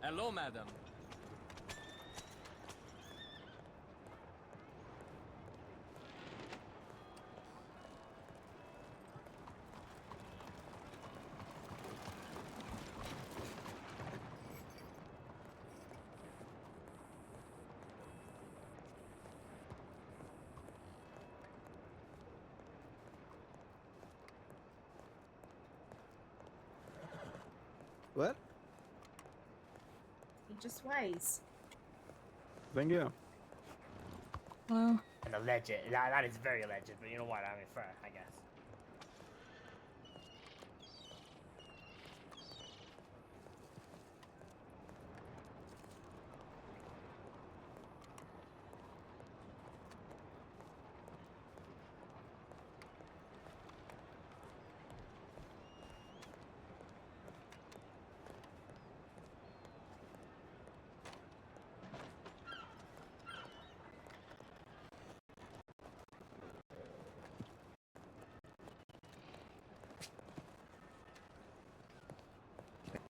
Hello, madam. What? He just weighs. Thank you. Hello? An alleged. That is very alleged, but you know what? I mean, fair, I guess.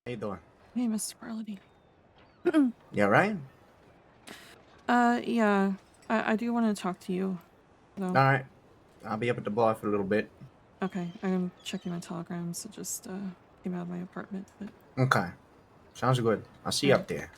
How you doing? Hey, Mr. Quality. You alright? Yeah. I do want to talk to you, though. Alright. I'll be up at the bar for a little bit. Okay, I'm checking my telegrams. It just, came out of my apartment, but... Okay. Sounds good. I'll see you up there.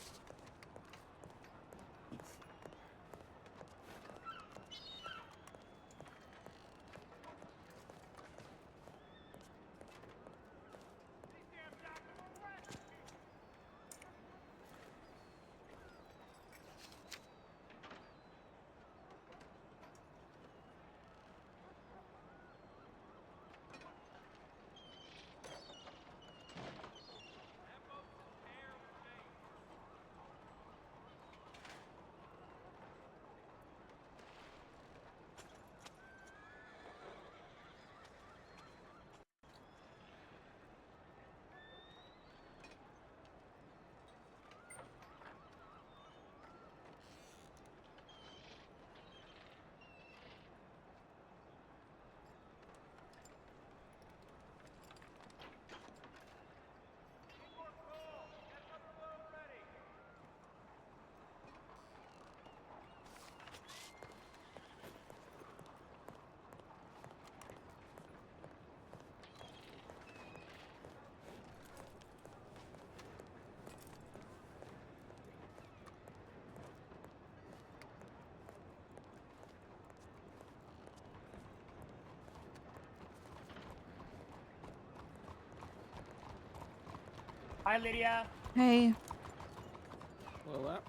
Hi, Lydia. Hey. Well, that.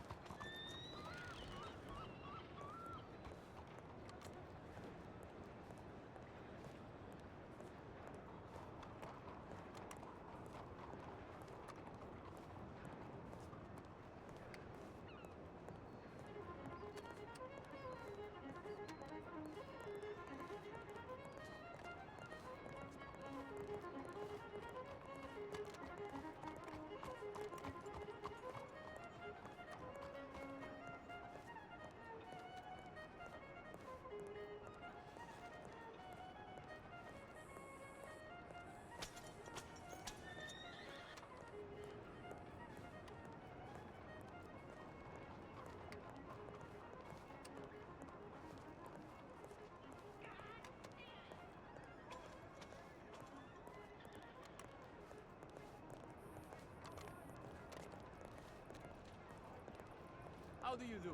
How do you do?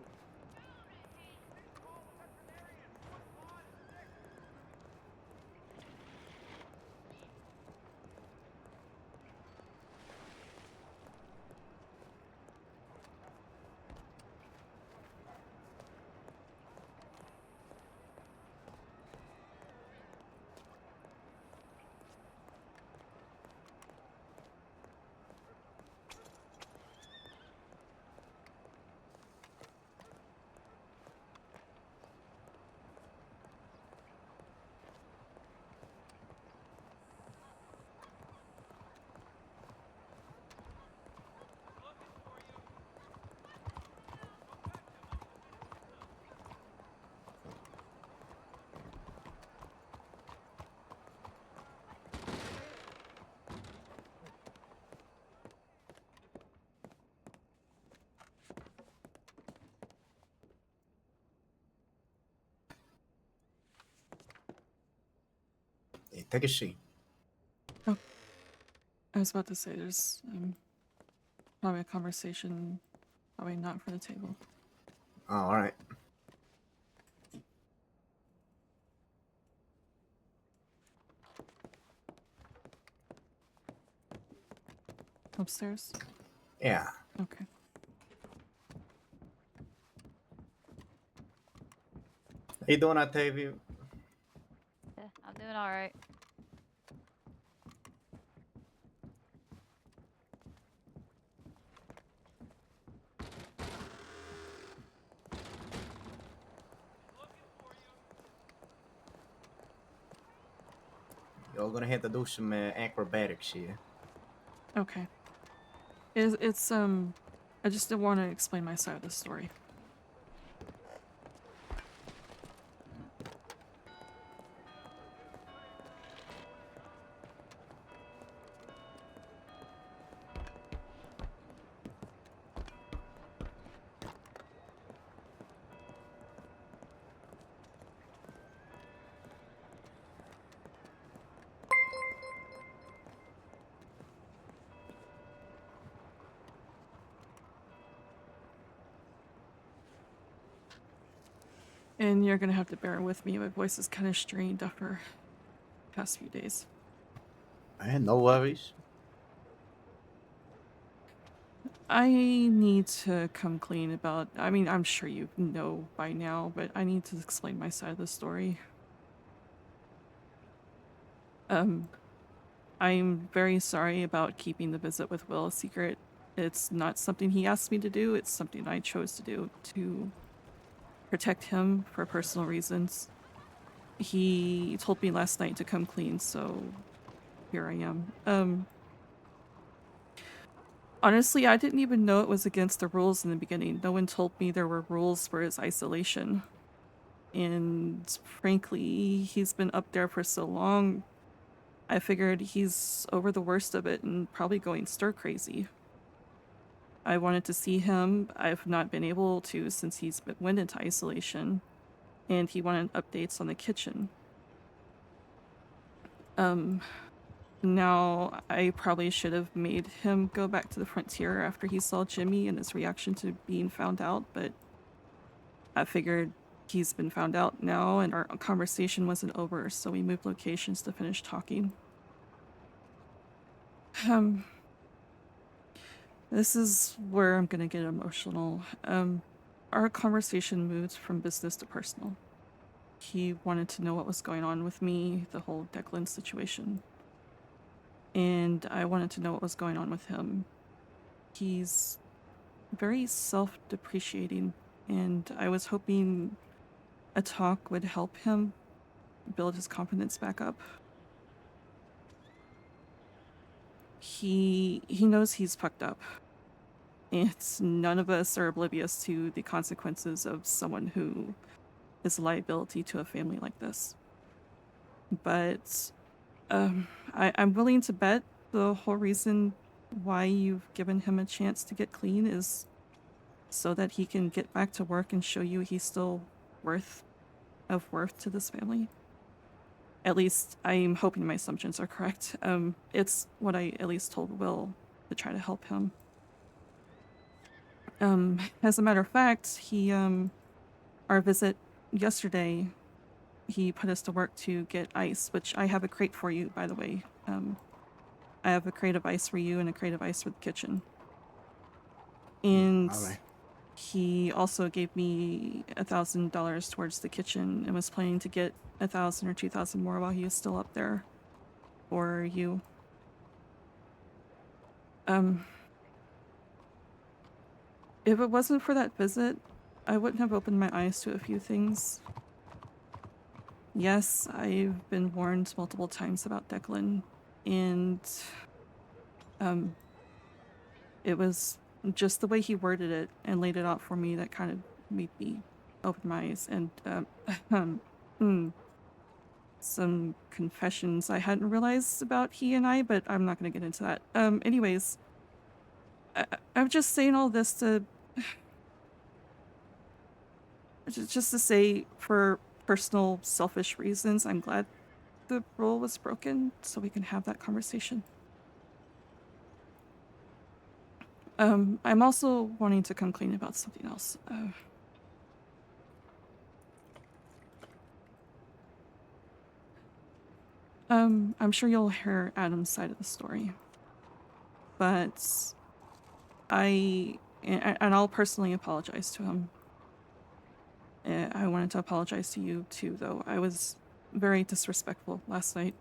Take a seat. I was about to say there's probably a conversation, probably not for the table. Oh, all right. Upstairs? Yeah. Okay. How you doing, Octavia? Yeah, I'm doing alright. You're gonna have to do some acrobatics here. Okay. It's I just didn't want to explain my side of the story. And you're gonna have to bear with me. My voice is kind of strained after the past few days. Man, no worries. I need to come clean about. I mean, I'm sure you know by now, but I need to explain my side of the story. I'm very sorry about keeping the visit with Will a secret. It's not something he asked me to do. It's something I chose to do to protect him for personal reasons. He told me last night to come clean, so here I am. Honestly, I didn't even know it was against the rules in the beginning. No one told me there were rules for his isolation. And frankly, he's been up there for so long, I figured he's over the worst of it and probably going stir crazy. I wanted to see him. I've not been able to since went into isolation. And he wanted updates on the kitchen. Now, I probably should have made him go back to the frontier after he saw Jimmy and his reaction to being found out, but I figured he's been found out now and our conversation wasn't over, so we moved locations to finish talking. This is where I'm gonna get emotional. Our conversation moved from business to personal. He wanted to know what was going on with me, the whole Declan situation. And I wanted to know what was going on with him. He's very self-depreciating, and I was hoping a talk would help him build his confidence back up. He knows he's fucked up. And none of us are oblivious to the consequences of someone who is a liability to a family like this. But I'm willing to bet the whole reason why you've given him a chance to get clean is so that he can get back to work and show you he's still worth to this family. At least I'm hoping my assumptions are correct. It's what I at least told Will to try to help him. As a matter of fact, our visit yesterday, he put us to work to get ice, which I have a crate for you, by the way. I have a crate of ice for you and a crate of ice for the kitchen. And All right. he also gave me $1,000 towards the kitchen and was planning to get 1,000 or 2,000 more while he was still up there for you. If it wasn't for that visit, I wouldn't have opened my eyes to a few things. Yes, I've been warned multiple times about Declan, and it was just the way he worded it and laid it out for me that kind of made me open my eyes. And some confessions I hadn't realized about he and I, but I'm not going to get into that. Anyways, I'm just saying all this to just to say, for personal selfish reasons, I'm glad the rule was broken so we can have that conversation. I'm also wanting to come clean about something else. I'm sure you'll hear Adam's side of the story, but and I'll personally apologize to him. I wanted to apologize to you too, though. I was very disrespectful last night.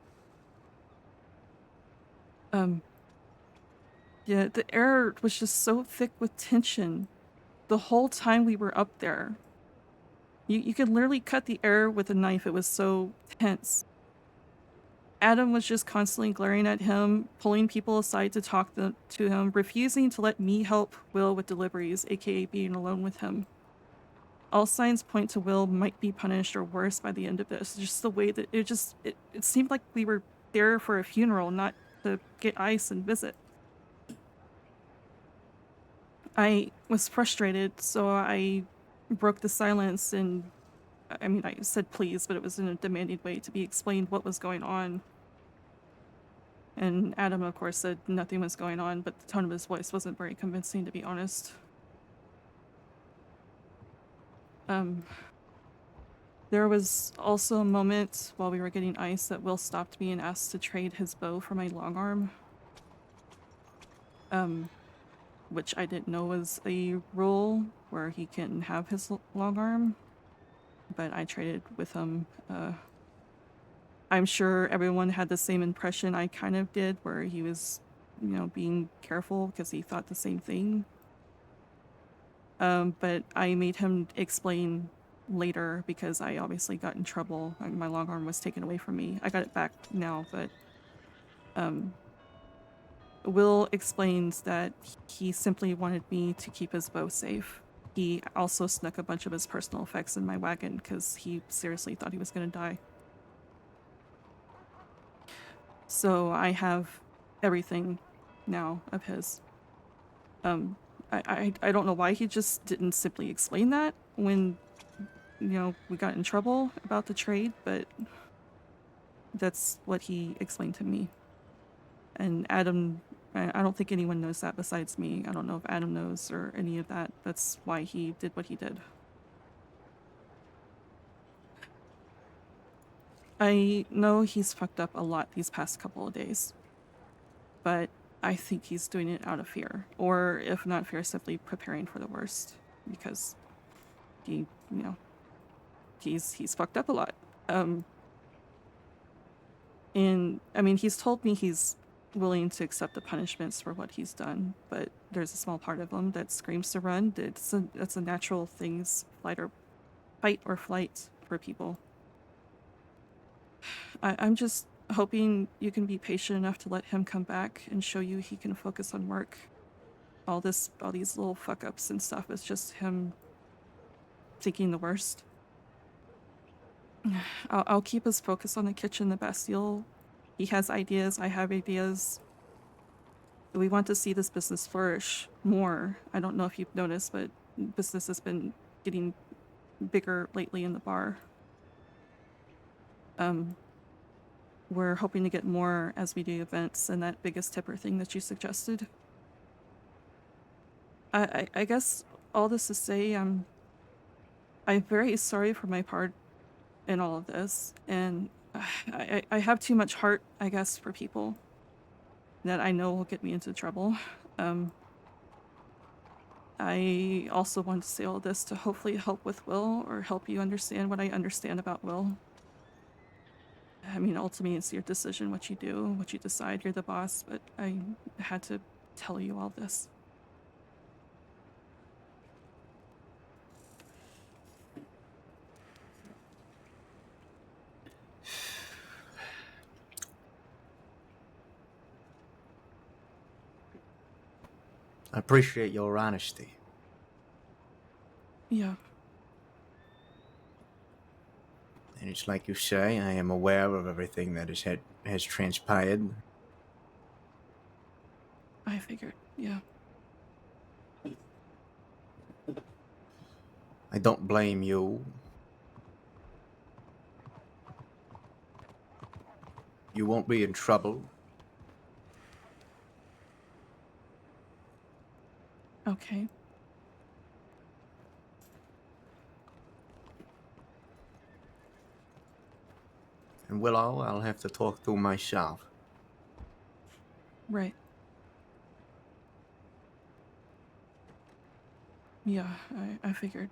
Yeah, the air was just so thick with tension the whole time we were up there. You could literally cut the air with a knife, it was so tense. Adam was just constantly glaring at him, pulling people aside to talk to him, refusing to let me help Will with deliveries, aka being alone with him. All signs point to Will might be punished or worse by the end of this. Just the way that it seemed like we were there for a funeral, not to get ice and visit. I was frustrated, so I broke the silence and I mean, I said please, but it was in a demanding way to be explained what was going on. And Adam, of course, said nothing was going on, but the tone of his voice wasn't very convincing, to be honest. There was also a moment while we were getting ice that Will stopped me and asked to trade his bow for my long arm. Which I didn't know was a rule where he can have his long arm, but I traded with him. I'm sure everyone had the same impression I kind of did, where he was, being careful because he thought the same thing. But I made him explain later because I obviously got in trouble. My long arm was taken away from me. I got it back now, but Will explains that he simply wanted me to keep his bow safe. He also snuck a bunch of his personal effects in my wagon because he seriously thought he was going to die. So I have everything now of his. I don't know why he just didn't simply explain that when, we got in trouble about the trade, but that's what he explained to me. And Adam, I don't think anyone knows that besides me. I don't know if Adam knows or any of that. That's why he did what he did. I know he's fucked up a lot these past couple of days, but I think he's doing it out of fear, or if not fear, simply preparing for the worst, because he, he's fucked up a lot. And I mean, he's told me he's willing to accept the punishments for what he's done, but there's a small part of him that screams to run. That's a natural thing's fight or flight for people. I'm just hoping you can be patient enough to let him come back and show you he can focus on work. All these little fuck ups and stuff is just him thinking the worst. I'll keep his focus on the kitchen, the Bastille. He has ideas, I have ideas. We want to see this business flourish more. I don't know if you've noticed, but business has been getting bigger lately in the bar. We're hoping to get more as we do events and that biggest tipper thing that you suggested. I guess all this to say, I'm very sorry for my part in all of this, and I have too much heart, I guess, for people that I know will get me into trouble. I also want to say all this to hopefully help with Will, or help you understand what I understand about Will. I mean, ultimately, it's your decision what you do, what you decide. You're the boss, but I had to tell you all this. I appreciate your honesty. Yeah. And it's like you say, I am aware of everything that has transpired. I figured, yeah. I don't blame you. You won't be in trouble. Okay. And Willow, I'll have to talk to myself. Right. Yeah, I figured.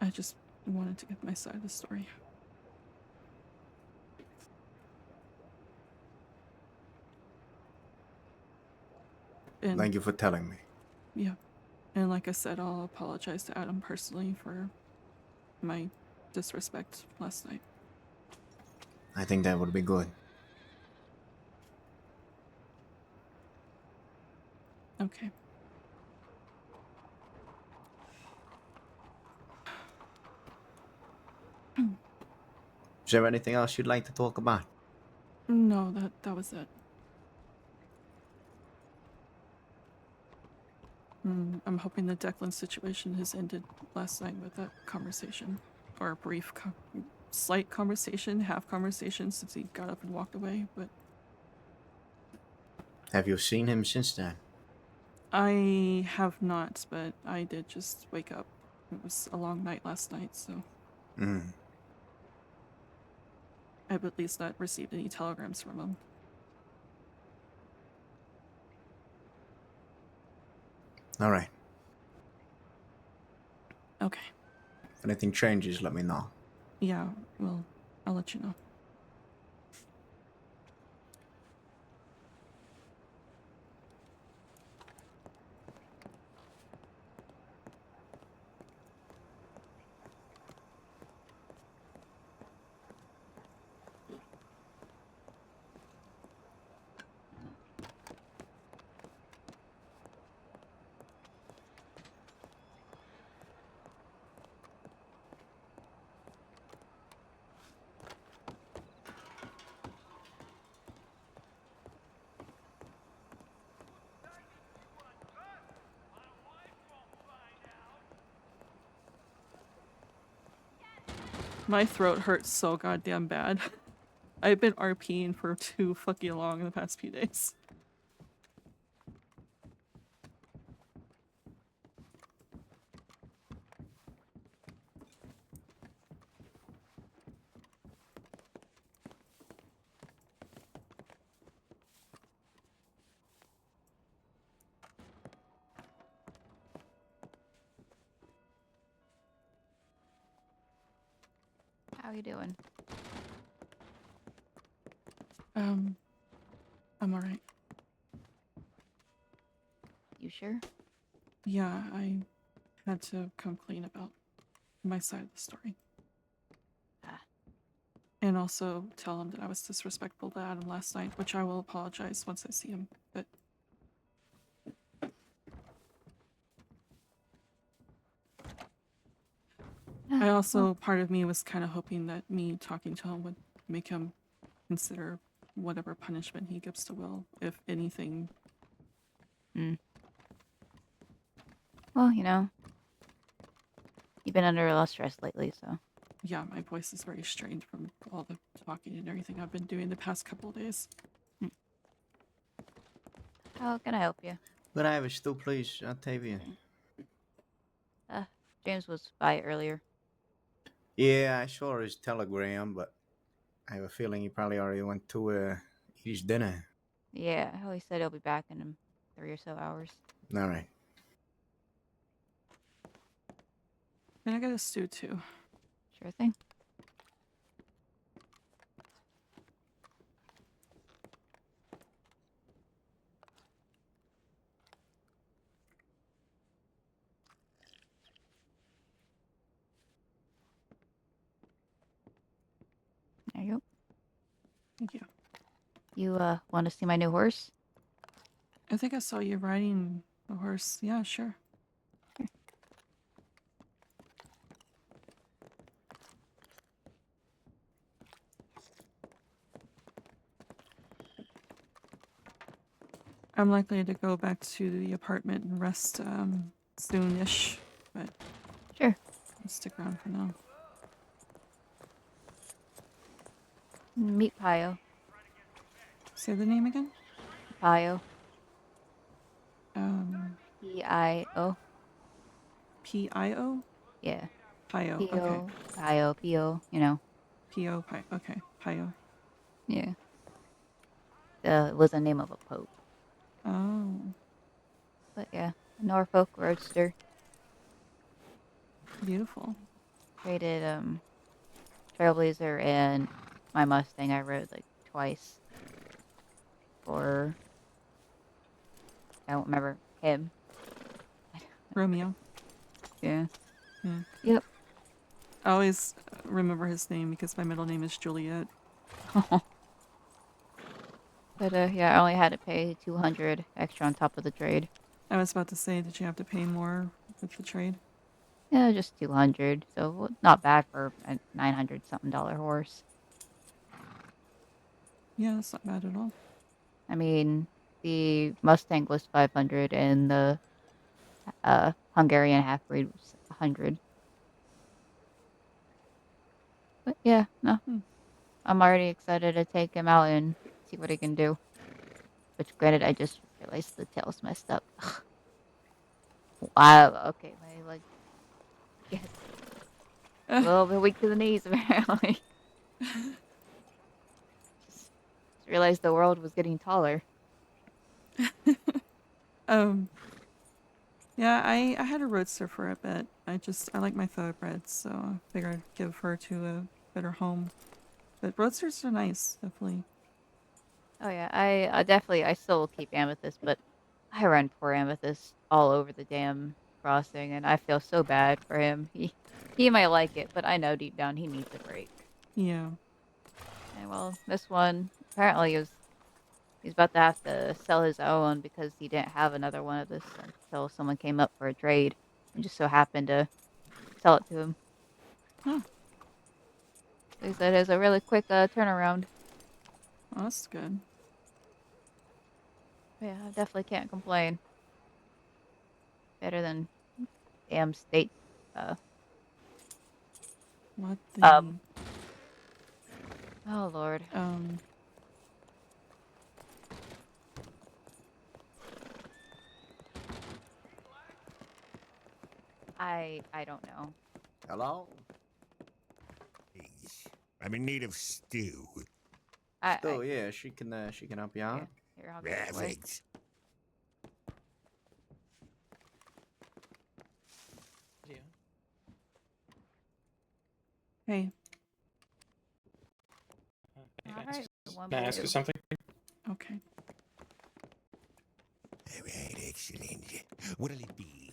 I just wanted to get my side of the story. And Thank you for telling me. yeah. And like I said, I'll apologize to Adam personally for my disrespect last night. I think that would be good. Okay. Is there anything else you'd like to talk about? No, that was it. I'm hoping the Declan situation has ended last night with that conversation. Or a brief, slight conversation, half conversation since he got up and walked away, but Have you seen him since then? I have not, but I did just wake up. It was a long night last night, so I've at least not received any telegrams from him. All right. Okay. If anything changes, let me know. Yeah, well, I'll let you know. My throat hurts so goddamn bad. I've been RPing for too fucking long in the past few days. How you doing? I'm alright. You sure? Yeah, I had to come clean about my side of the story. Ah. And also tell him that I was disrespectful to Adam last night, which I will apologize once I see him, but... I also, part of me was kind of hoping that me talking to him would make him consider whatever punishment he gives to Will, if anything. Well, you know, you've been under a lot of stress lately, so. Yeah, my voice is very strained from all the talking and everything I've been doing the past couple of days. How can I help you? Could I have a stew, please, Octavia? James was by earlier. Yeah, I saw his telegram, but I have a feeling he probably already went to eat his dinner. Yeah, he said he'll be back in 3 or so hours. All right. Can I get a stew too? Sure thing. There you go. Thank you. You, want to see my new horse? I think I saw you riding a horse. Yeah, sure. I'm likely to go back to the apartment and rest soon-ish, but Sure. I'll stick around for now. Meet Pio. Say the name again? Pio. P-I-O. P-I-O? Yeah. Pio, okay. P-O. Pio. P-O. You know. P-O, Pio, okay. Pio. Yeah. It was the name of a pope. Oh, But yeah. Norfolk Roadster. beautiful. Traded Trailblazer and my Mustang I rode like twice for I don't remember him. Romeo. Yeah. Yeah. Yep. I always remember his name because my middle name is Juliet. But yeah, I only had to pay 200 extra on top of the trade. I was about to say, did you have to pay more with the trade? Yeah, just 200. So not bad for a 900 something dollar horse. Yeah, that's not bad at all. I mean, the Mustang was 500 and the Hungarian half breed was 100. But yeah, no. Hmm. I'm already excited to take him out and see what he can do. Which, granted, I just realized the tail's messed up. Wow. Okay, my leg. Yes. A little bit weak to the knees, apparently. Just realized the world was getting taller. Yeah, I had a roadster for a bit. I like my thoroughbreds, so I figured I'd give her to a better home. But roadsters are nice, definitely. Oh yeah, I still keep Amethyst, but I run poor Amethyst all over the damn crossing, and I feel so bad for him. He might like it, but I know deep down he needs a break. Yeah. And well, this one apparently he's about to have to sell his own because he didn't have another one of this until someone came up for a trade and just so happened to sell it to him. Huh. He said it was a really quick turnaround. Oh, that's good. Yeah, I definitely can't complain. Better than damn state. What the... Oh Lord. I don't know. Hello? Please. I'm in need of stew. So yeah, she can help you out. Here, I'll get it away. Perfect. Hey, All right. One Can I ask you blue. something? okay. All right, excellent. What'll it be?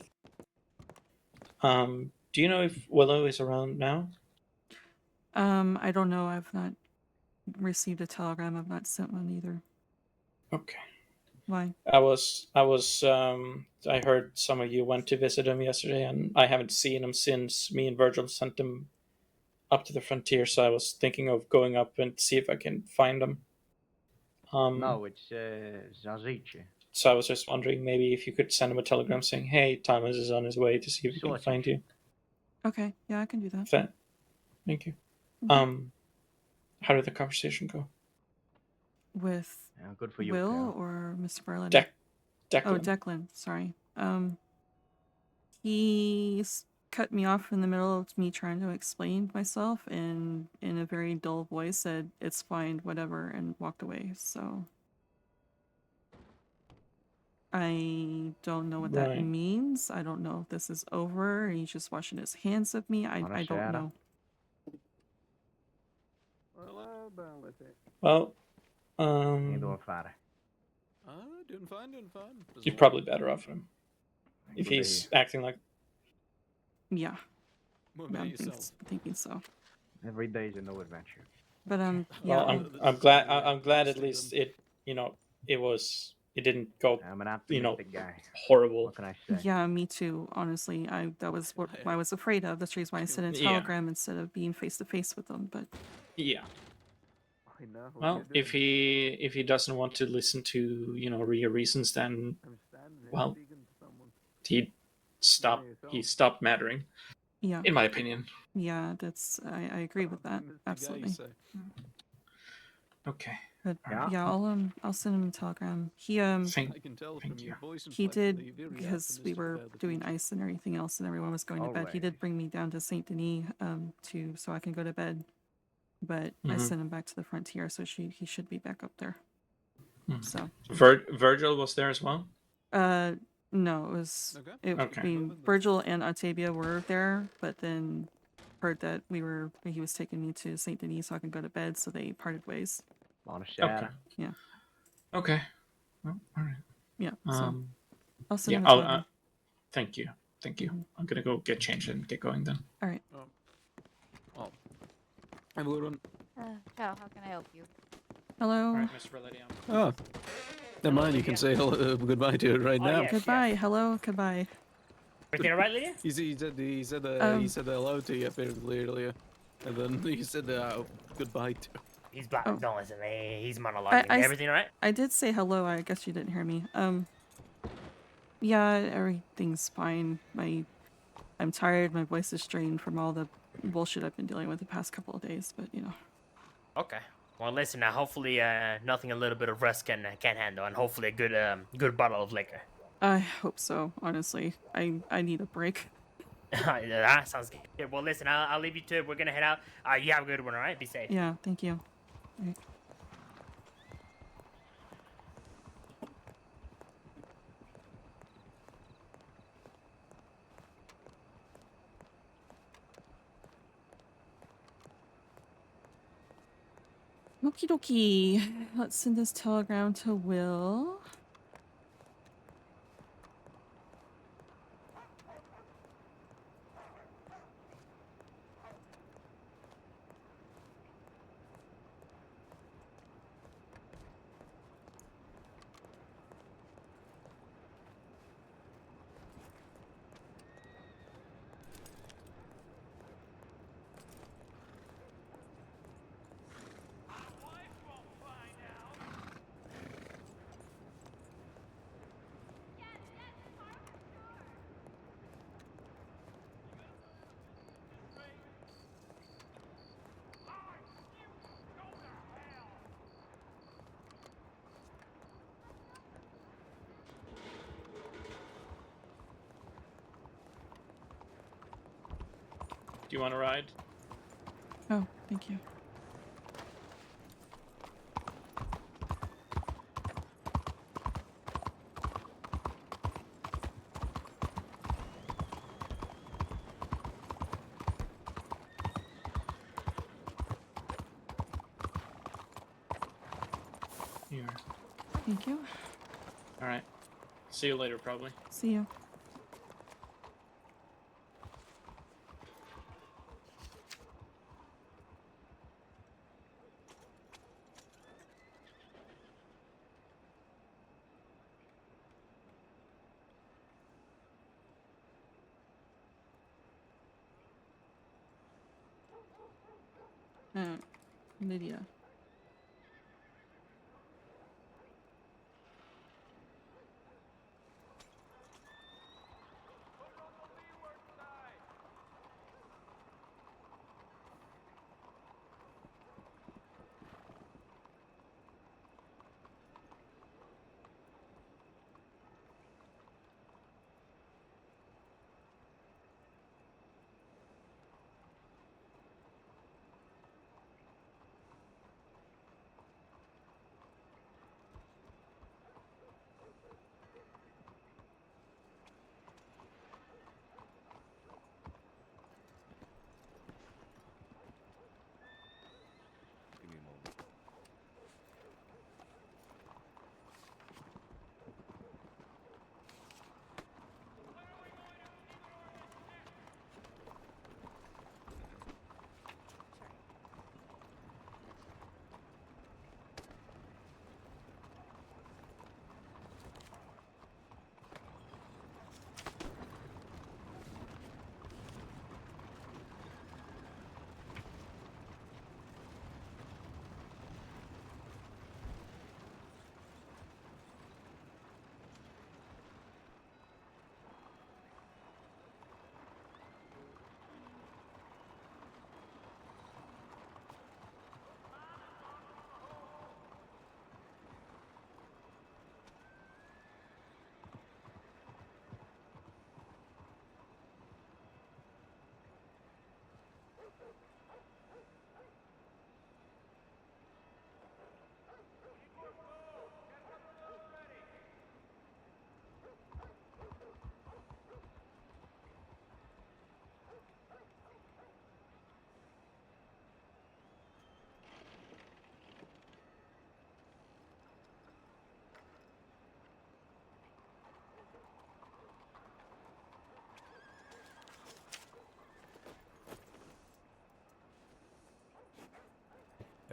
Do you know if Willow is around now? I don't know. I've not received a telegram. I've not sent one either. Okay. Why? I heard some of you went to visit him yesterday, and I haven't seen him since me and Virgil sent him up to the frontier. So I was thinking of going up and see if I can find him. No, it's Zazice. So I was just wondering maybe if you could send him a telegram saying, "Hey, Thomas is on his way to see if he can Sausage. find you." Okay, yeah, I can do that. Thank you. Mhm. How did the conversation go? With Yeah, good for you, Will pal. or Mr. Berlin? Declan. Oh, Declan. Sorry. He's cut me off in the middle of me trying to explain myself, and in a very dull voice said, "It's fine, whatever," and walked away. So I don't know what that Right. means. I don't know if this is over. He's just washing his hands of me. I don't know. Well, Doing fine. doing fine. You're probably better off him if Good to he's hear. acting like. Yeah, What yeah, about I'm yourself? thinking so. Every day is a new adventure. But Well, yeah, I'm glad. I'm glad at least it. It didn't go. I'm an optimistic guy. Horrible. What can I say? yeah, me too. Honestly, that was what I was afraid of. That's the reason why I sent a Yeah. telegram instead of being face to face with them. But Yeah. know. What Well, you doing? if he doesn't want to listen to real reasons, then I'm standing here well, speaking to someone. he stopped mattering, Yeah. in my opinion. Yeah, I agree with that. Absolutely. Okay. But Yeah. yeah, I'll send him a telegram. Thank you. He did, because we were doing ice and everything else and everyone was going to bed. He did bring me down to Saint Denis so I can go to bed. But I sent him back to the frontier, so he should be back up there. So Virgil was there as well. no, it was Okay. I mean, Virgil and Octavia were there, but then heard that he was taking me to Saint Denis so I can go to bed, so they parted ways. On a shadow. Okay. Yeah. Okay. Well, all right. Yeah. So I'll send Yeah. him a telegram. Thank you. I'm gonna go get changed and get going then. All right. Everyone. Ciao, how can I help you? Hello. All right, Mr. Lydia. Oh, never mind. You can say hello, goodbye to it right Oh, now. yes, Goodbye. yes. Hello. Goodbye. Everything all right, Lydia? He said he said hello to you apparently earlier, and then he said goodbye to. He's black. Oh. Don't listen. He's monologuing. Everything all right? I did say hello. I guess you didn't hear me. Yeah, everything's fine. I'm tired. My voice is strained from all the bullshit I've been dealing with the past couple of days. But Okay. Well, listen now. Hopefully, nothing a little bit of rest can handle, and hopefully a good bottle of liquor. I hope so. Honestly, I need a break. That sounds good. Well, listen. I'll leave you to it. We're gonna head out. You have a good one. All right. Be safe. Yeah. Thank you. All right. Okie dokie. Let's send this telegram to Will. Do you want to ride? Oh, thank you. Here. Thank you. All right. See you later, probably. See you. Lydia.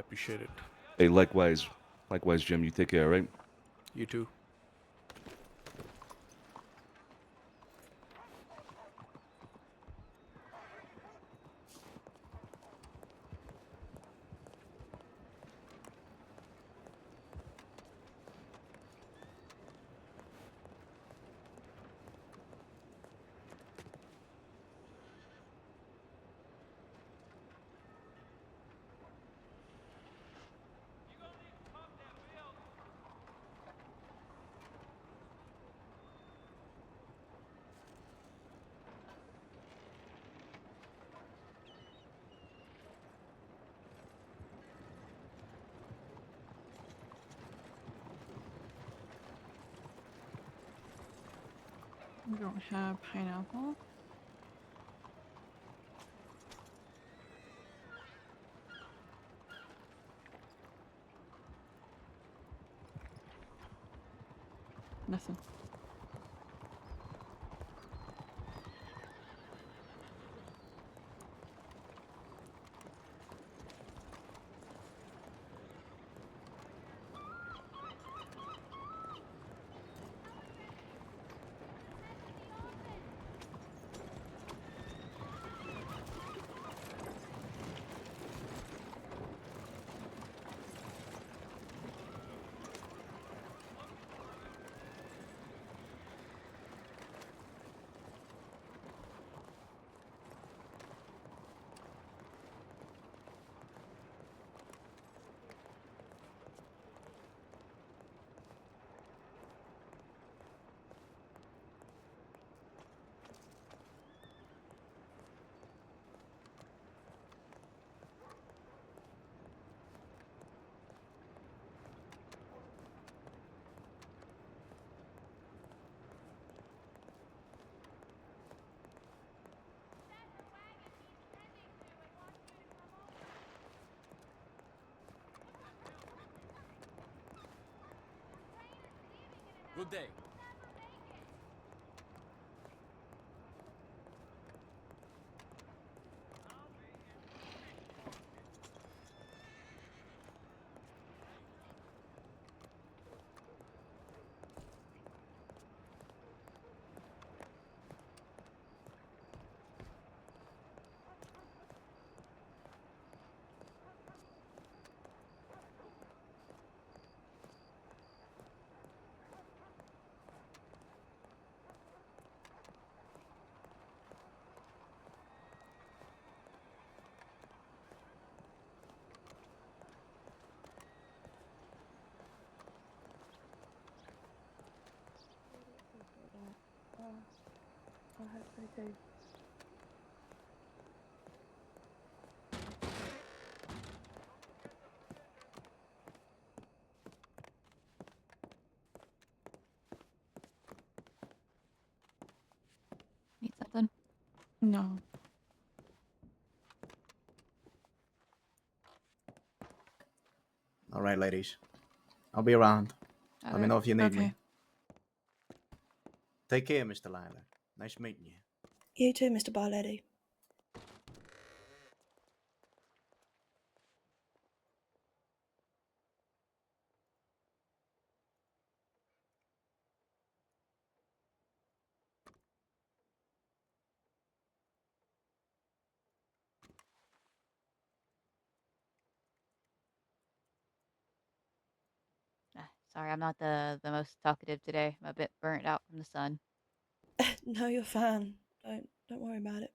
Appreciate it. Hey, likewise. Likewise, Jim. You take care, all right? You too. We don't have pineapple. Nothing. Good day. I hope they do. Need something? No. All right, ladies. I'll be around. Let me Okay. know if you need me. Okay. Take care, Mr. Lila. Nice meeting you. You too, Mr. Barlady. Sorry, I'm not the most talkative today. I'm a bit burnt out from the sun. No, you're fine. Don't worry about it.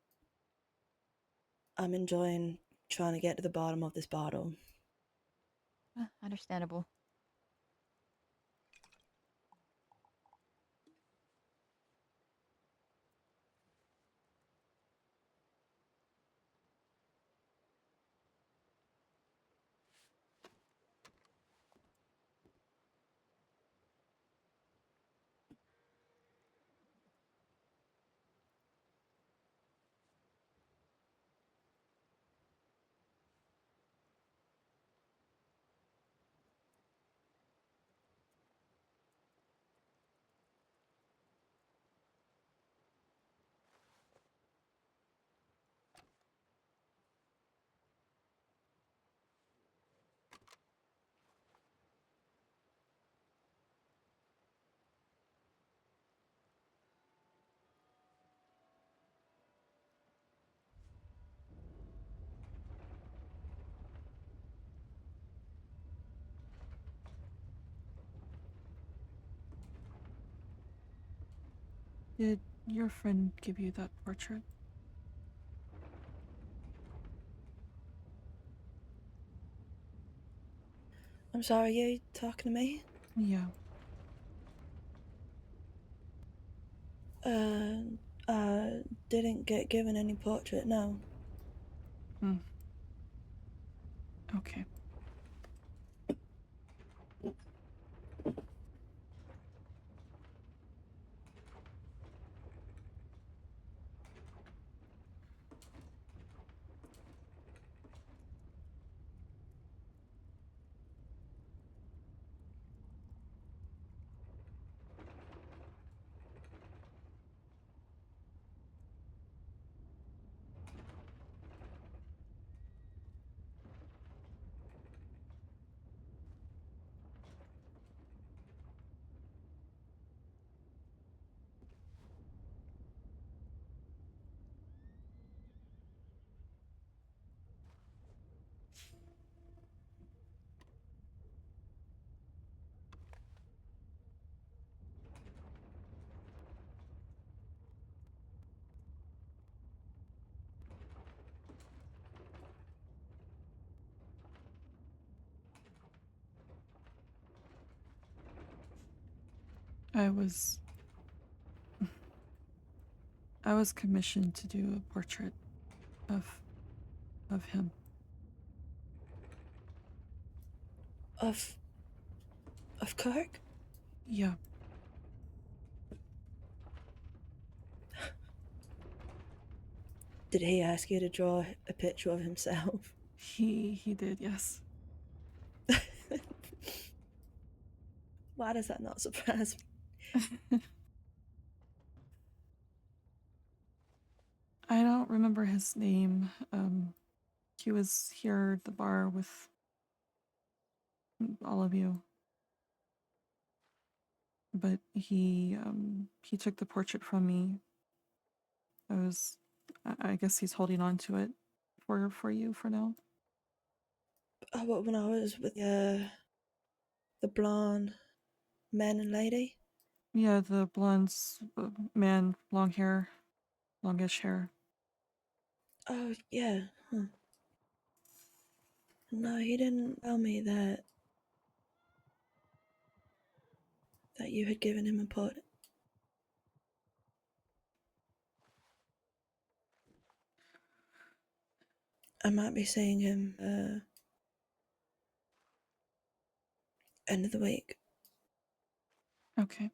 I'm enjoying trying to get to the bottom of this bottle. Understandable. Did your friend give you that portrait? I'm sorry, you talking to me? Yeah. Didn't get given any portrait, no. Okay. I was commissioned to do a portrait of him. Of Kirk? Yeah. Did he ask you to draw a picture of himself? He did, yes. Why does that not surprise me? I don't remember his name. He was here at the bar with all of you. But he took the portrait from me. I guess he's holding on to it for you for now. Oh, but when I was with the blonde man and lady? Yeah, the blonde man, long hair, longish hair. Oh, yeah. No, he didn't tell me that you had given him a portrait. I might be seeing him end of the week. Okay.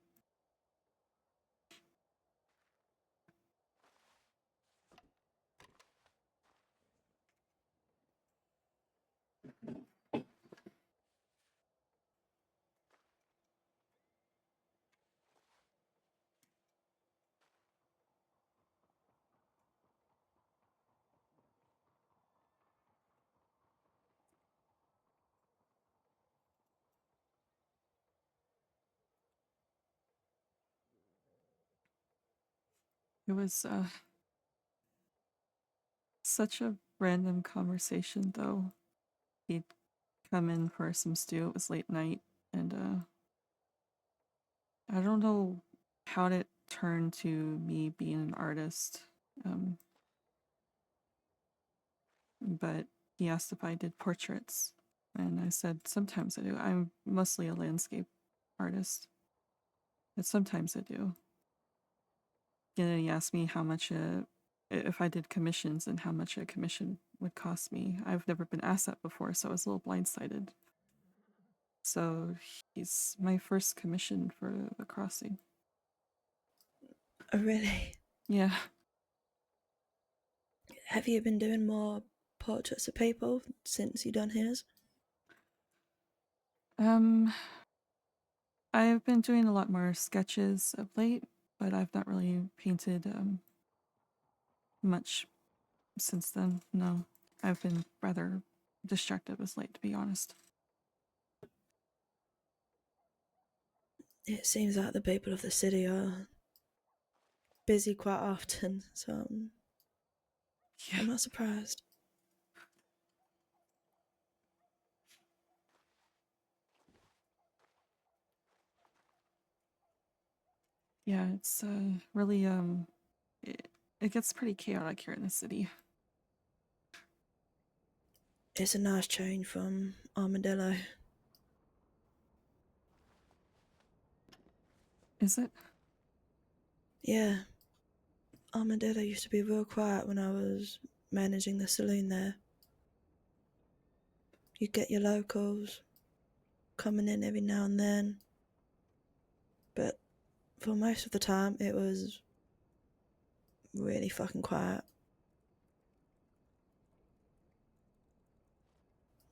It was such a random conversation, though. He'd come in for some stew. It was late night, and I don't know how it turned to me being an artist. But he asked if I did portraits, and I said sometimes I do. I'm mostly a landscape artist, but sometimes I do. And then he asked me how much if I did commissions and how much a commission would cost me. I've never been asked that before, so I was a little blindsided. So he's my first commission for the crossing. Oh, really? Yeah. Have you been doing more portraits of people since you done his? I've been doing a lot more sketches of late, but I've not really painted much since then. No, I've been rather distracted as late, to be honest. It seems like the people of the city are busy quite often, so I'm not surprised. Yeah, it's really it gets pretty chaotic here in the city. It's a nice change from Armadillo. Is it? Yeah. Armadillo used to be real quiet when I was managing the saloon there. You get your locals coming in every now and then, but for most of the time it was really fucking quiet.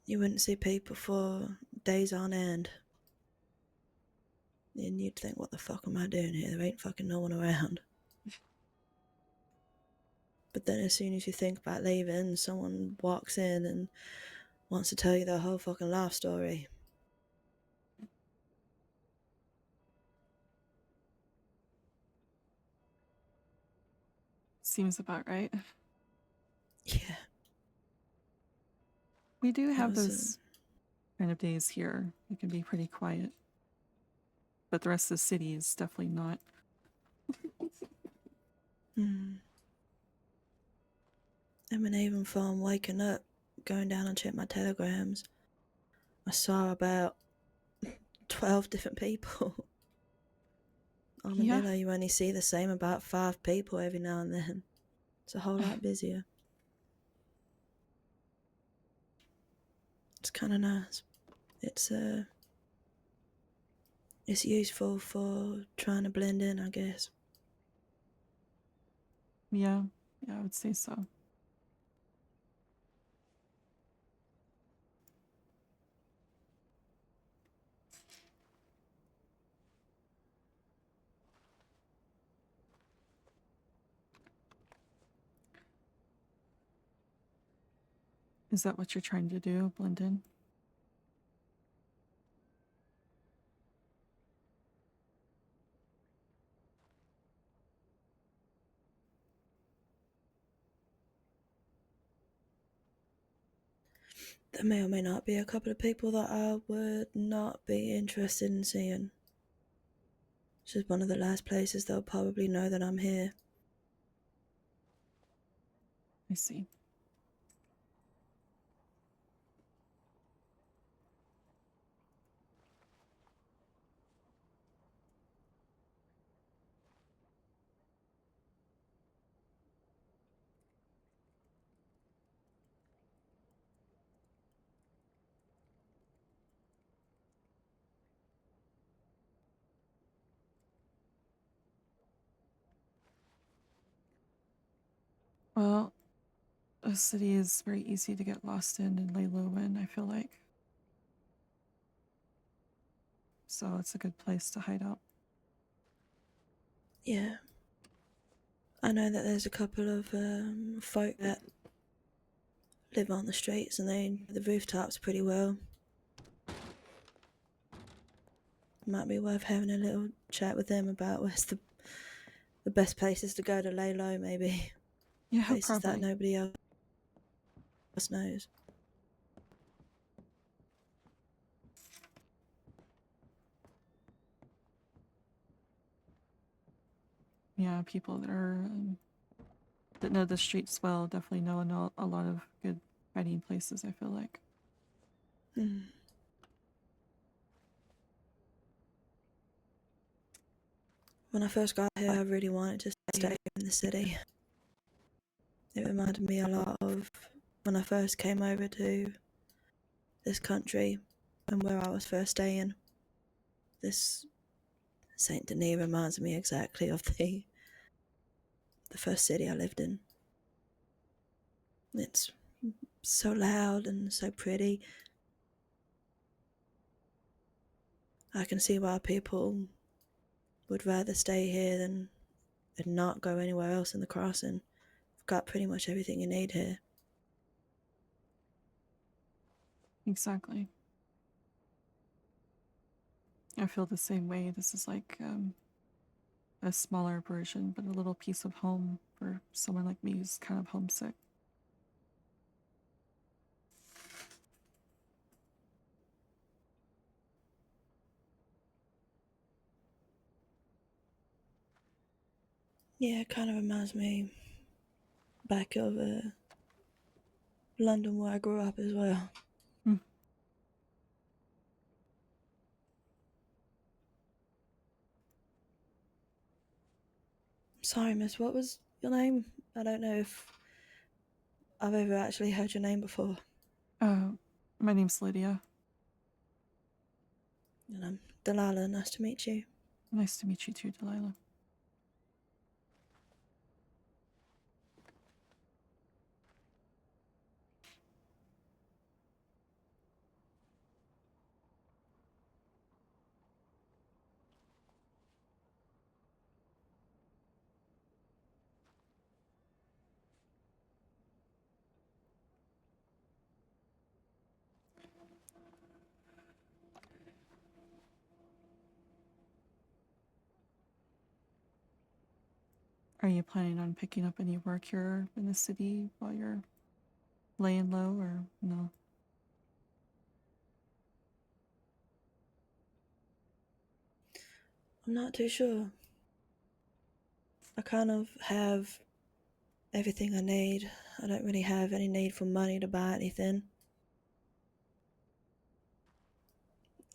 You wouldn't see people for days on end. And you'd think, what the fuck am I doing here? There ain't fucking no one around. But then as soon as you think about leaving, someone walks in and wants to tell you their whole fucking life story. Seems about right. Yeah. We do have was, those kind of days here. It can be pretty quiet. But the rest of the city is definitely not. I mean, even from waking up, going down and check my telegrams, I saw about 12 different people. Armadillo, you only see the same about 5 people every now and then. It's a whole lot busier. It's kind of nice. It's useful for trying to blend in, I guess. Yeah, I would say so. Is that what you're trying to do, blend in? There may or may not be a couple of people that I would not be interested in seeing. It's just one of the last places they'll probably know that I'm here. I see. Well, the city is very easy to get lost in and lay low in, I feel like. So it's a good place to hide out. Yeah. I know that there's a couple of folk that live on the streets and they the rooftops pretty well. Might be worth having a little chat with them about where's the best places to go to lay low, maybe. Yeah, places probably. that nobody else knows. Yeah, people that are that know the streets well definitely know a lot of good hiding places, I feel like. When I first got here, I really wanted to stay in the city. It reminded me a lot of when I first came over to this country and where I was first staying. This Saint Denis reminds me exactly of the first city I lived in. It's so loud and so pretty. I can see why people would rather stay here than and not go anywhere else in the crossing. I've got pretty much everything you need here. Exactly. I feel the same way. This is like a smaller version, but a little piece of home for someone like me who's kind of homesick. Yeah, it kind of reminds me back of London where I grew up as well. Sorry, miss, what was your name? I don't know if I've ever actually heard your name before. My name's Lydia. And I'm Delilah, nice to meet you. Nice to meet you too, Delilah. Are you planning on picking up any work here in the city while you're laying low, or no? I'm not too sure. I kind of have everything I need. I don't really have any need for money to buy anything.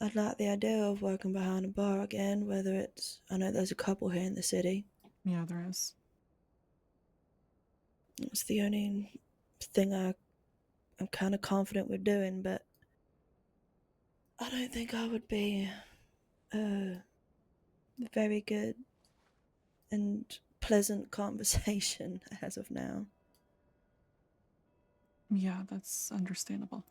I'd like the idea of working behind a bar again, whether it's... I know there's a couple here in the city. Yeah, there is. It's the only thing I'm kind of confident with doing, but I don't think I would be very good and pleasant conversation as of now. Yeah, that's understandable.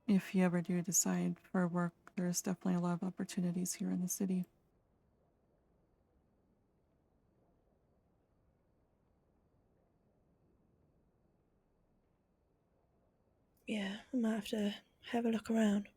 If you ever do decide for work, there's definitely a lot of opportunities here in the city. Yeah, I might have to have a look around.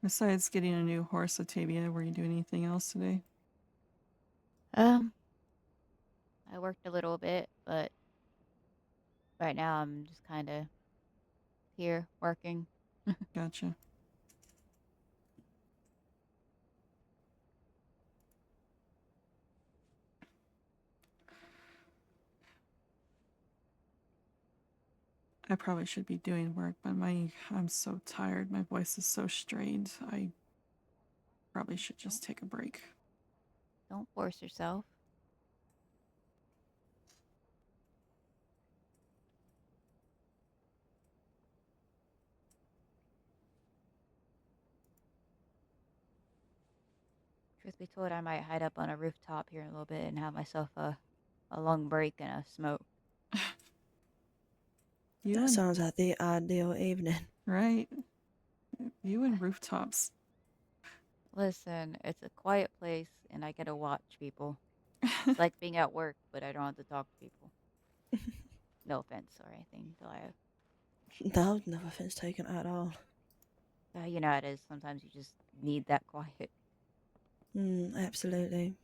Besides getting a new horse, Octavia, were you doing anything else today? Um, I worked a little bit, but right now I'm just kind of here working. Gotcha. I probably should be doing work, but I'm so tired. My voice is so strained. I probably should just take a break. Don't force yourself. Truth be told, I might hide up on a rooftop here in a little bit and have myself a long break and a smoke. That sounds like the ideal evening. Right? You and rooftops. Listen, it's a quiet place and I get to watch people. It's like being at work, but I don't have to talk to people. No offense or anything, Delia. No offense taken at all. You know how it is. Sometimes you just need that quiet. Absolutely.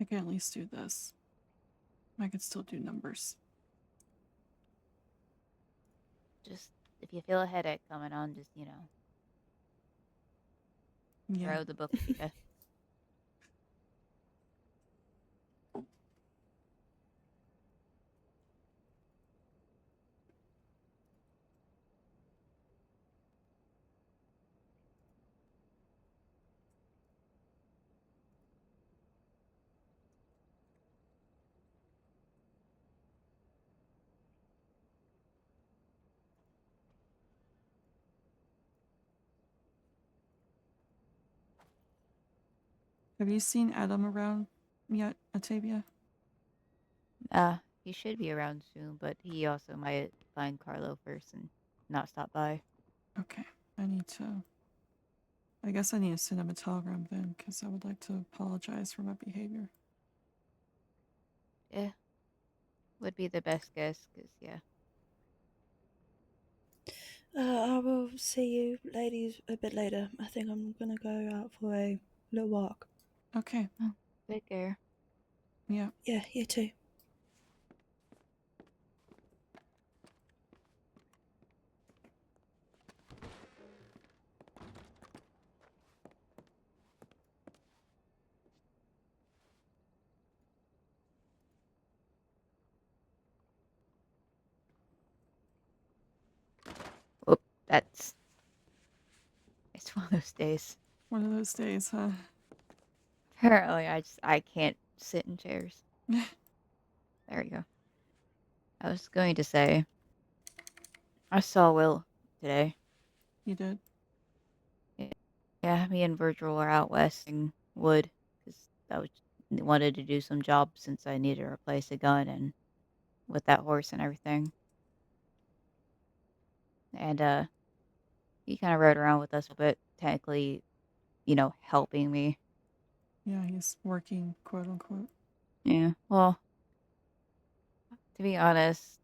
I can at least do this. I can still do numbers. Just if you feel a headache coming on, just Yeah. throw the book at you. Have you seen Adam around yet, Atavia? He should be around soon, but he also might find Carlo first and not stop by. Okay. I guess I need to send him a telegram then, because I would like to apologize for my behavior. Yeah. Would be the best guess, because, yeah. I will see you ladies a bit later. I think I'm gonna go out for a little walk. Okay. Oh, take care. Yeah. Yeah, you too. Whoop, it's one of those days. One of those days, huh? Apparently, I can't sit in chairs. There we go. I was going to say, I saw Will today. You did? Yeah, me and Virgil were out westing wood, because I wanted to do some jobs since I needed to replace a gun and with that horse and everything. And he kind of rode around with us a bit, technically, helping me. Yeah, he's working, quote unquote. Yeah, well, to be honest,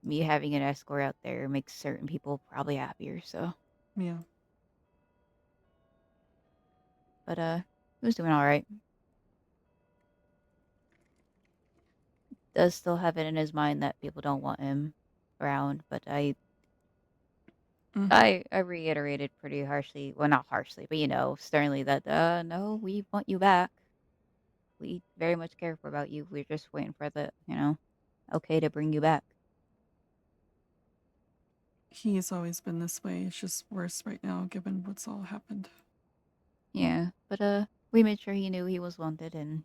me having an escort out there makes certain people probably happier, so. Yeah. But he was doing all right. Does still have it in his mind that people don't want him around, but I reiterated pretty harshly, well, not harshly, but sternly that no, we want you back. We very much care about you. We're just waiting for the okay to bring you back. He's always been this way. It's just worse right now, given what's all happened. Yeah, but we made sure he knew he was wanted, and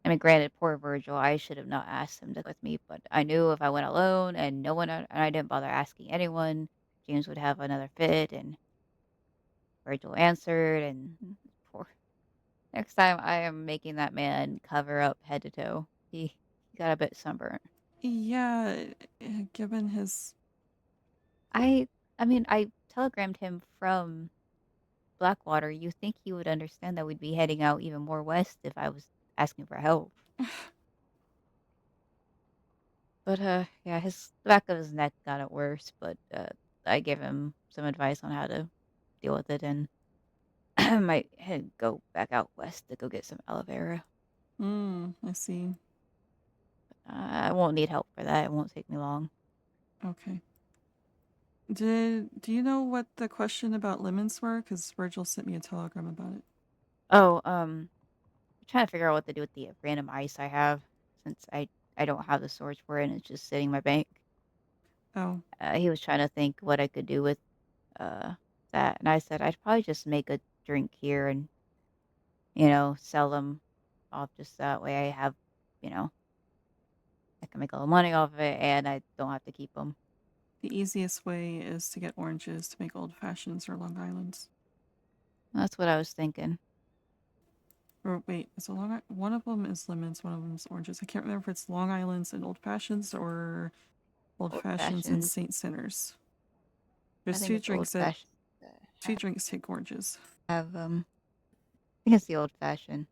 I mean, granted, poor Virgil, I should have not asked him to go with me, but I knew if I went alone and and I didn't bother asking anyone, James would have another fit, and Virgil answered, and poor. Next time, I am making that man cover up head to toe. He got a bit sunburnt. Yeah, given his... I mean, I telegrammed him from Blackwater. You think he would understand that we'd be heading out even more west if I was asking for help. But yeah, the back of his neck got it worse, but I gave him some advice on how to deal with it, and I might go back out west to go get some aloe vera. I see. I won't need help for that. It won't take me long. Okay. Do you know what the question about lemons were? Because Virgil sent me a telegram about it. Oh, I'm trying to figure out what to do with the random ice I have, since I don't have the storage for it, and it's just sitting in my bank. Oh. He was trying to think what I could do with uh that, and I said I'd probably just make a drink here and sell them off, just that way I have, you know, I can make a little money off of it and I don't have to keep them. The easiest way is to get oranges to make old fashions or Long Islands. That's what I was thinking. Or wait, is one of them is lemons, one of them is oranges. I can't remember if it's Long Islands and old fashions or old fashions and Old-fashioned. Saint Sinners. I There's think two it's drinks that old-fashioned. two drinks take oranges. Have I think it's the old-fashioned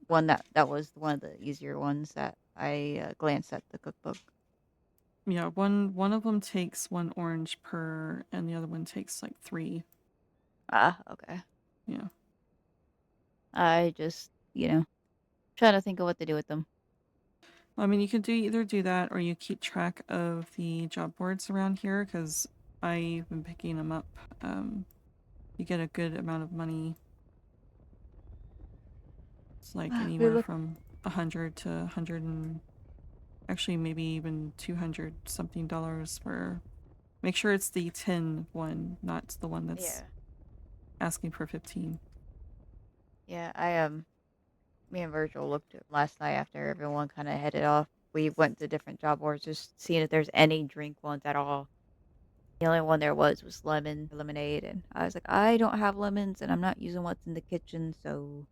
one. That was one of the easier ones that I glanced at the cookbook. Yeah, one of them takes one orange per, and the other one takes like 3. Ah, okay. Yeah. I just, trying to think of what to do with them. I mean, you can either do that or you keep track of the job boards around here because I've been picking them up. You get a good amount of money. It's like We anywhere look. from 100 to 100 and actually maybe even 200 something dollars for. Make sure it's the 10 one, not the one that's Yeah. asking for 15. Yeah, me and Virgil looked at last night after everyone kind of headed off. We went to different job boards just seeing if there's any drink ones at all. The only one there was lemonade, and I was like, I don't have lemons, and I'm not using what's in the kitchen, so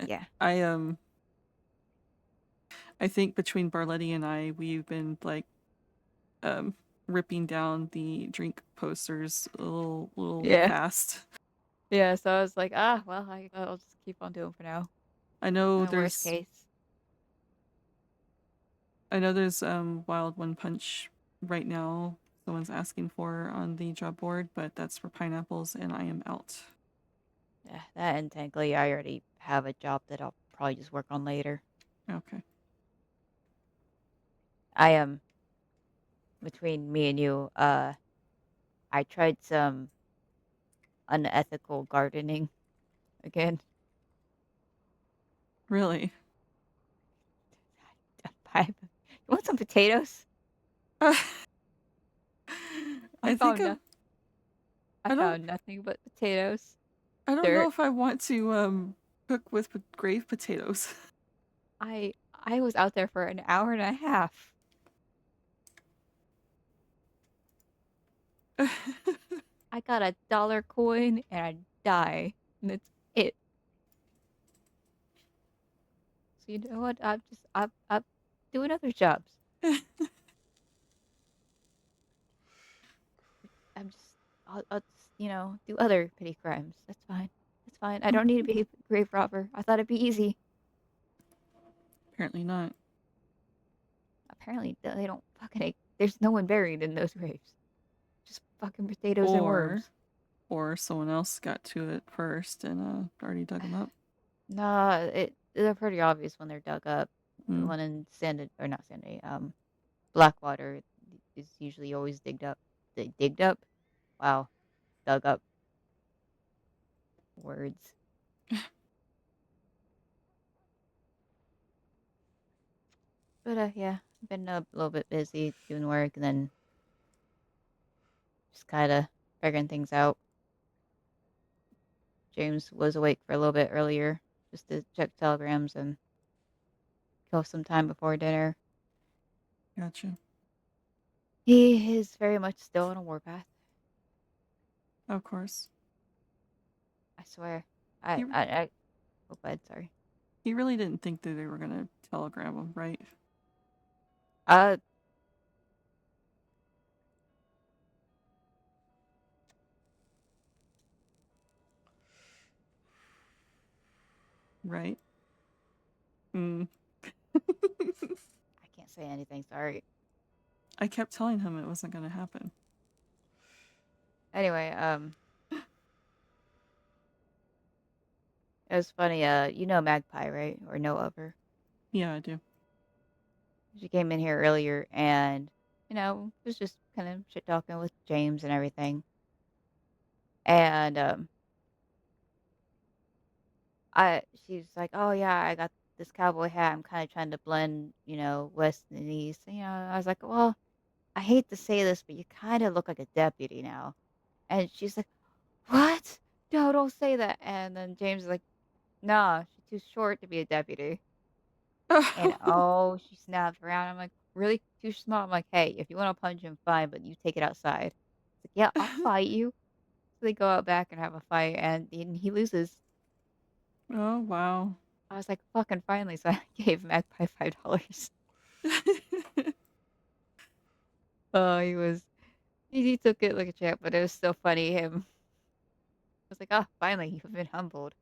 yeah. I think between Barletti and we've been like um ripping down the drink posters a little Yeah. fast. Yeah, so I was like, well, I'll just keep on doing for now. I know Worst case. Wild One Punch right now. Someone's asking for on the job board, but that's for pineapples, and I am out. Yeah, that and technically I already have a job that I'll probably just work on later. Okay. I am between me and you, I tried some unethical gardening again. Really? You want some potatoes? I I think found no- I I don't found nothing but potatoes, I don't know dirt. if I want to cook with graved potatoes. I was out there for an hour and a half. I got a dollar coin and a die, and that's it. So you know what? I'm doing other jobs. I'll just, do other petty crimes. That's fine. That's fine. I don't need to be a grave robber. I thought it'd be easy. Apparently not. Apparently, they don't fucking. There's no one buried in those graves. Just fucking potatoes and worms. Or someone else got to it first and already dug them up. Nah, they're pretty obvious when they're dug up. The Mm. one in Sandy, or not Sandy, Blackwater is usually always digged up. They digged up? Wow. Dug up. Words. But yeah, been a little bit busy doing work and then just kind of figuring things out. James was awake for a little bit earlier just to check telegrams and kill some time before dinner. Gotcha. He is very much still on a warpath. Of course. I swear. He, Oh, bad. Sorry. he really didn't think that they were gonna telegram him, right? Uh, Right? Mm. I can't say anything. Sorry. I kept telling him it wasn't gonna happen. Anyway, it was funny. You know Magpie, right? Or know of her? Yeah, I do. She came in here earlier and, was just kind of shit talking with James and everything. And she's like, oh yeah, I got this cowboy hat. I'm kind of trying to blend, West and East. I was like, well, I hate to say this, but you kind of look like a deputy now. And she's like, what? No, don't say that. And then James is like, nah, she's too short to be a deputy. And she snapped around. I'm like, really? Too small? I'm like, hey, if you want to punch him, fine, but you take it outside. She's like, yeah, I'll fight you. So they go out back and have a fight, and he loses. Oh, wow. I was like, fucking finally. So I gave Magpie $5. Oh, he took it like a champ, but it was still funny. I was like, oh, finally, you've been humbled.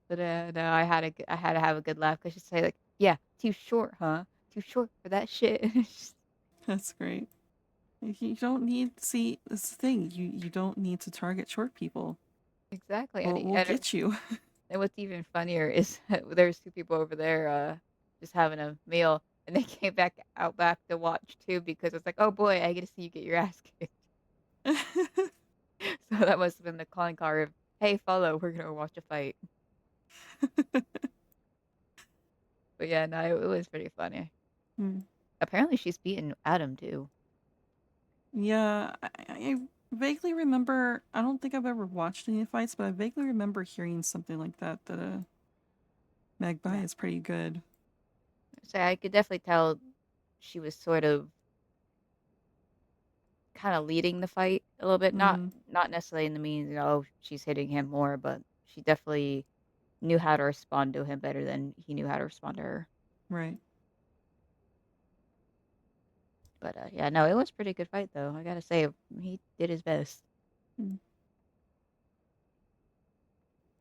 But no, I had to have a good laugh because she'd say like, yeah, too short, huh? Too short for that shit. That's great. You don't need, see, this is the thing. You don't need to target short people. Exactly. We'll get you. And what's even funnier is there's two people over there just having a meal, and they came back to watch too because it's like, oh boy, I get to see you get your ass kicked. So that must have been the calling card of, hey, follow, we're gonna watch a fight. But yeah, no, it was pretty funny. Hmm. Apparently, she's beaten Adam too. Yeah, I vaguely remember. I don't think I've ever watched any fights, but I vaguely remember hearing something like that. That Magpie Yeah. is pretty good. So I could definitely tell she was sort of kind of leading the fight a little bit. Not Mm-hmm. not necessarily in the means, she's hitting him more, but she definitely knew how to respond to him better than he knew how to respond to her. Right. But yeah, no, it was a pretty good fight though. I gotta say, he did his best. Mm.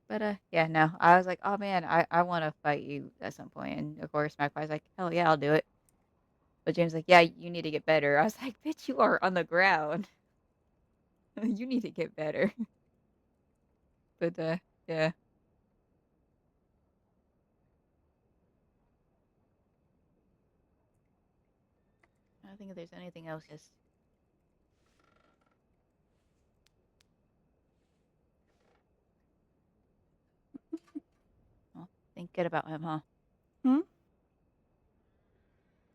But yeah, no, I was like, oh man, I want to fight you at some point. And of course, Magpie's like, hell yeah, I'll do it. But James like, yeah, you need to get better. I was like, bitch, you are on the ground. You need to get better. But yeah. I don't think if there's anything else. Just well, thinking about him, huh? Hmm.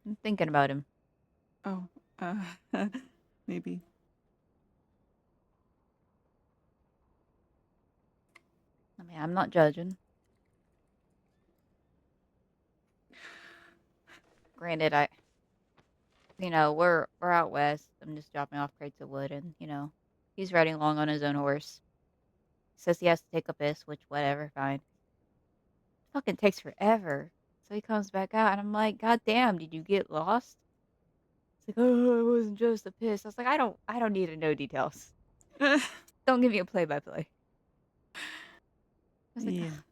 I'm thinking about him. Oh. Maybe. I mean, I'm not judging. Granted, we're out west. I'm just dropping off crates of wood, and he's riding along on his own horse. Says he has to take a piss, which whatever, fine. Fucking takes forever. So he comes back out, and I'm like, God damn, did you get lost? It's like, oh, it wasn't just a piss. I was like, I don't need to know details. Don't give me a play-by-play. I was like, Yeah. ugh,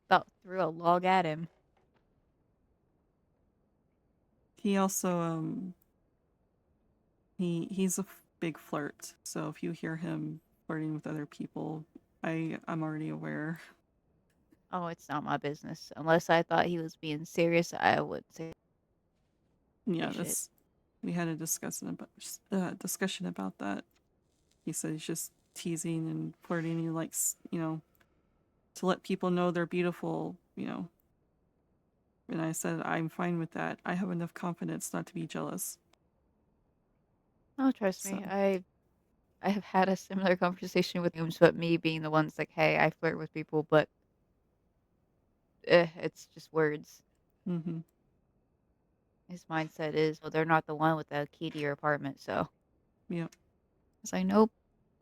about threw a log at him. He also he's a big flirt. So if you hear him flirting with other people, I'm already aware. Oh, it's not my business. Unless I thought he was being serious, I would say Yeah, shit. we had a discussion about that. He said he's just teasing and flirting. He likes, to let people know they're beautiful. And I said I'm fine with that. I have enough confidence not to be jealous. Oh, trust So me, I have had a similar conversation with him, but me being the one that's like, hey, I flirt with people, but it's just words. mm-hmm. His mindset is, well, they're not the one with the key to your apartment, so. Yeah. It's like, nope.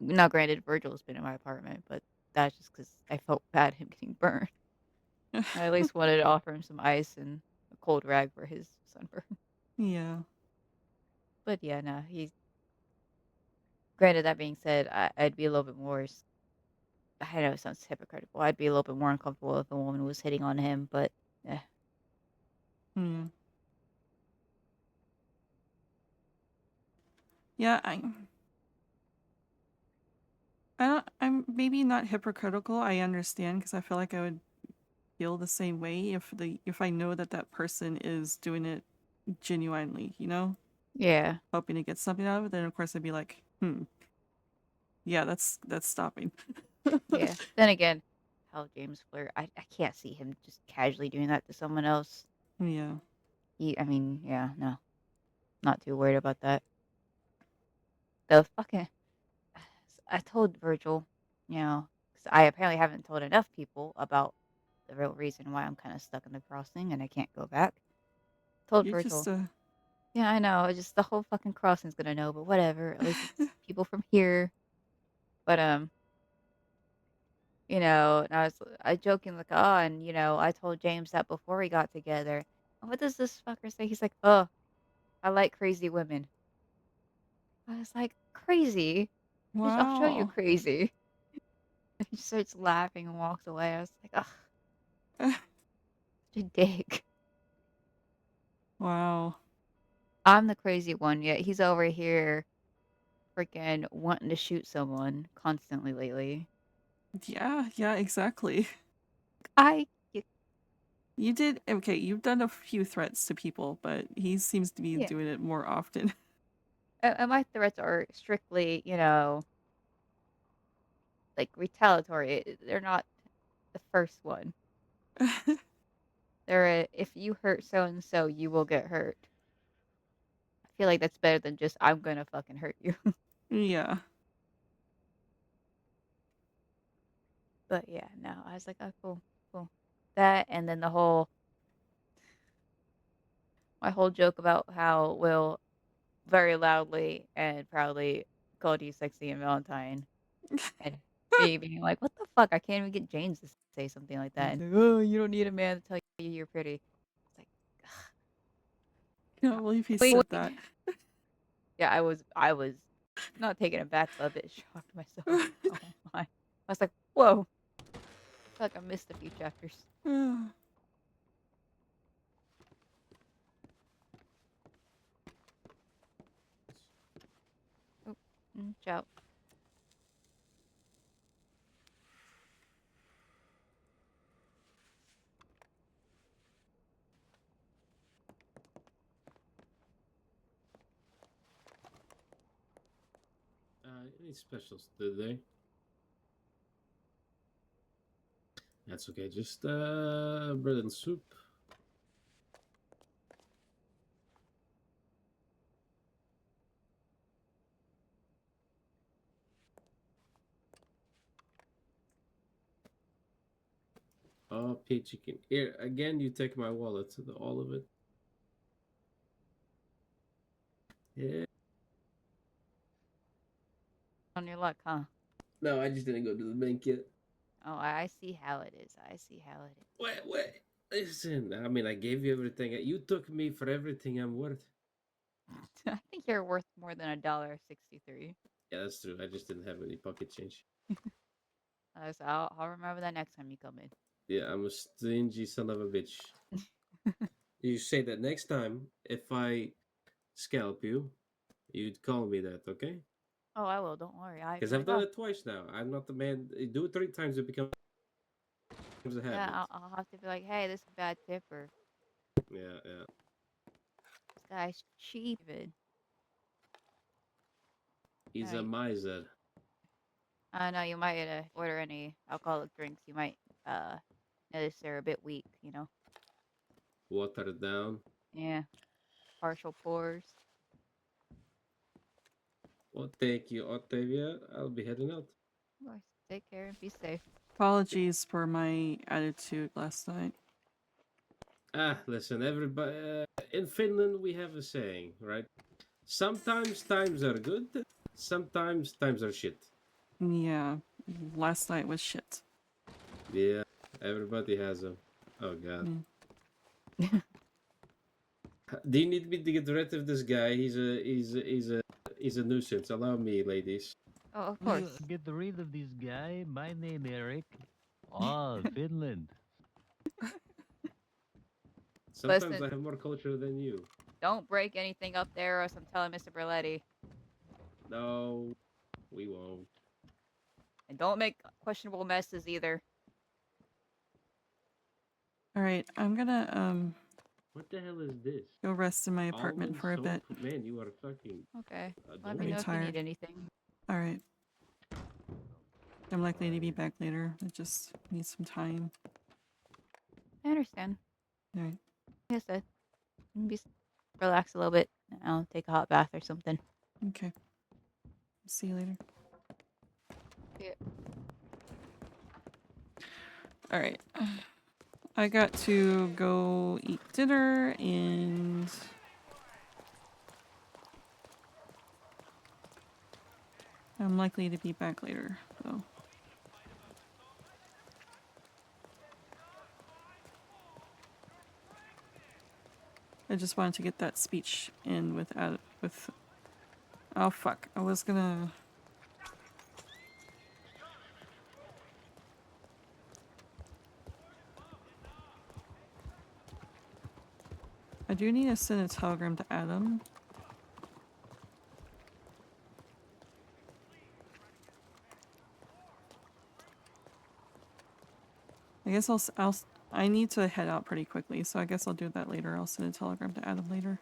Now, granted, Virgil's been in my apartment, but that's just because I felt bad him getting burned. I at least wanted to offer him some ice and a cold rag for his sunburn. Yeah. But yeah, no, he's. Granted, that being said, I'd be a little bit more. I know it sounds hypocritical. I'd be a little bit more uncomfortable if a woman was hitting on him, but eh. Yeah. Yeah, I'm maybe not hypocritical. I understand because I feel like I would feel the same way if I know that person is doing it genuinely, Yeah, hoping to get something out of it. Then of course I'd be like, yeah, that's stopping. yeah. Then again, how James flirt, I can't see him just casually doing that to someone else. Yeah. I mean, yeah, no, not too worried about that. The fucking, I told Virgil, 'cause I apparently haven't told enough people about the real reason why I'm kind of stuck in the crossing and I can't go back. Told You're just Virgil, yeah, I know, just the whole fucking crossing's gonna know, but whatever. At least it's people from here. But and I joking like, oh, and I told James that before we got together. And what does this fucker say? He's like, oh, I like crazy women. I was like, crazy? Bitch, I'll show you wow. crazy. And he starts laughing and walks away. I was like, ugh, such a dick. Wow. I'm the crazy one, yet he's over here freaking wanting to shoot someone constantly lately. Yeah, exactly. I You did okay. You've done a few threats to people, but he seems to be yeah. doing it more often. And my threats are strictly, like retaliatory. They're not the first one. They're if you hurt so and so, you will get hurt. I feel like that's better than just I'm gonna fucking hurt you. Yeah. But yeah, no, I was like, oh, cool, cool. That and then my whole joke about how Will very loudly and proudly called you sexy and Valentine, and me being like, what the fuck? I can't even get James to say something like that. And he's like, oh, you don't need a man to tell you you're pretty. It's like, Can't believe he wait, said wait. that. Yeah, I was not taken aback, but a bit shocked myself. Oh my! I was like, whoa! I feel like I missed a few chapters. Oh, ciao. Any specials today? That's okay. Just bread and soup. Oh, pea chicken. Here again. You take my wallet. All of it. Yeah. On your luck, huh? No, I just didn't go to the bank yet. Oh, I see how it is. I see how it is. Wait. Listen. I mean, I gave you everything. You took me for everything I'm worth. I think you're worth more than $1.63. Yeah, that's true. I just didn't have any pocket change. So I'll remember that next time you come in. Yeah, I'm a stingy son of a bitch. You say that next time if I scalp you, you'd call me that, okay? Oh, I will. Don't worry. Because I've done it twice now. I'm not the man. You do it 3 times, it becomes a Yeah, habit. I'll have to be like, hey, this is a bad tip, or Yeah. this guy's cheap. He's a Alright. miser. I know you might order any alcoholic drinks. You might notice they're a bit weak. Watered down. Yeah, partial pours. Well, thank you, Octavia. I'll be heading out. Of course. Take care and be safe. Apologies for my attitude last night. Listen, everybody. In Finland, we have a saying, right? Sometimes times are good. Sometimes times are shit. Yeah, last night was shit. Yeah, everybody has them. Oh god. Do you need me to get rid of this guy? He's a nuisance. Allow me, ladies. Oh, of course. Get rid of this guy. My name Eric. Oh, Finland. Sometimes Listen, I have more culture than you. don't break anything up there, or else I'm telling Mr. Berletti. No, we won't. And don't make questionable messes either. All right, I'm gonna What the hell is this? go rest in my apartment Almond for a soap? bit. Man, you are fucking. Okay. Let Adorable. me know if you Tired. need anything. All right. I'm likely to be back later. I just need some time. I understand. All right. Like I said, relax a little bit. And I'll take a hot bath or something. Okay. See you later. Yeah. All right. I got to go eat dinner and I'm likely to be back later, so. I just wanted to get that speech in with oh fuck, I was gonna do need to send a telegram to Adam. I guess I need to head out pretty quickly, so I guess I'll do that later. I'll send a telegram to Adam later.